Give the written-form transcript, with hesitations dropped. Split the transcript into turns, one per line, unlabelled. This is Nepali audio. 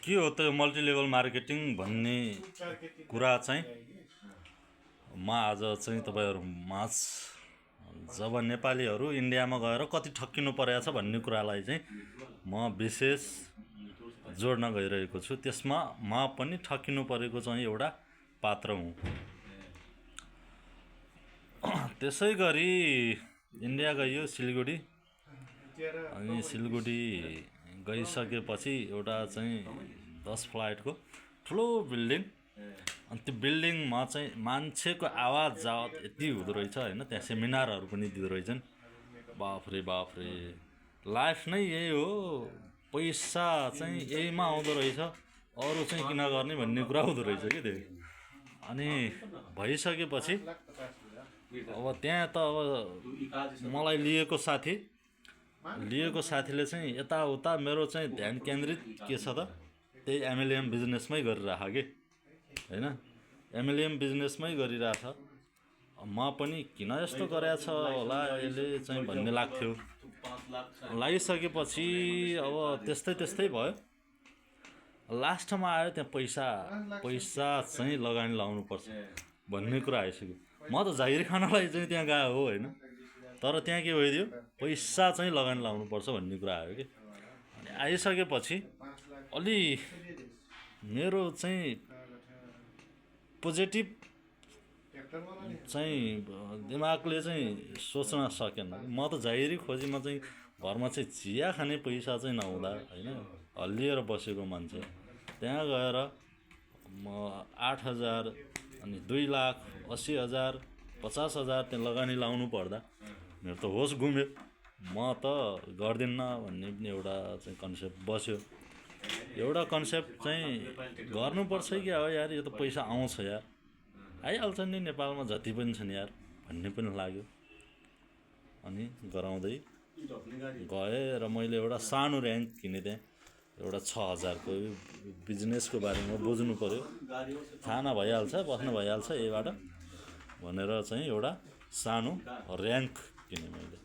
के हो त मल्टिलेभल मार्केटिङ भन्ने कुरा चाहिँ म आज चाहिँ तपाईहरु माझ जब नेपालीहरु इन्डियामा गएर कति ठक्किनु परेको छ भन्ने कुरालाई चाहिँ म विशेष जोड्न गइरहेको छु। त्यसमा म पनि ठक्किनु परेको चाहिँ एउटा पात्र हुँ। त्यसैगरी इन्डिया गयो सिलगढी, अनि सिलगढी गइसकेपछि एउटा चाहिँ 10 फ्लाइटको ठुलो बिल्डिङ, अनि त्यो बिल्डिङमा चाहिँ मान्छेको आवाज जावत यति हुँदो रहेछ हैन। त्यहाँ सेमिनारहरु पनि दिँदो रहेछन्। बाफरे बाफरे, लाइफ नै यही हो, पैसा चाहिँ यहीमा आउँदो रहेछ, अरु चाहिँ किन गर्ने भन्ने कुरा हुँदो रहेछ के त्यो। अनि भइसकेपछि अब त्यहाँ त अब मलाई लिएको साथीले चाहिँ यताउता मेरो चाहिँ ध्यान केन्द्रित के छ त त्यही एमएलएम बिजनेसमै गरिराख के हैन। एमएलएम बिजनेसमै गरिराछ। म पनि किन यस्तो गरेछ होला यसले चाहिँ भन्ने लाग्थ्यो। लागिसकेपछि अब त्यस्तै भयो। लास्टमा आयो त्यहाँ पैसा चाहिँ लगानी लाउनु पर्छ भन्ने कुरा आइसक्यो। म त जागिर खानलाई चाहिँ त्यहाँ गएको हो हैन, तर त्यहाँ के भइदियो, पैसा चाहिँ लगानी लाउनु पर्छ भन्ने कुरा आयो के। अनि आइसकेपछि अलि मेरो चाहिँ पोजिटिभ चाहिँ दिमागले चाहिँ सोच्न सकेन। म त जागिरी खोजीमा चाहिँ घरमा चाहिँ चिया खाने पैसा चाहिँ नहुँदा हैन हल्लिएर बसेको मान्छे, त्यहाँ गएर म 8,000 अनि 2,80,000 50,000 त्यहाँ लगानी लाउनु पर्दा मेरो त होस गुम्यो। म त गर्दिन्न भन्ने पनि एउटा चाहिँ कन्सेप्ट बस्यो। एउटा कन्सेप्ट चाहिँ गर्नुपर्छ कि अब यार यो त पैसा आउँछ यार, आइहाल्छ नि नेपालमा जति पनि छन् यार भन्ने पनि लाग्यो। अनि गराउँदै गए र मैले एउटा सानो र्याङ्क किने त्यहाँ, एउटा 6,000 को बिजनेसको बारेमा बुझ्नु पर्यो, खाना भइहाल्छ बस्न भइहाल्छ यहीबाट भनेर चाहिँ एउटा सानो र्याङ्क किने मैले।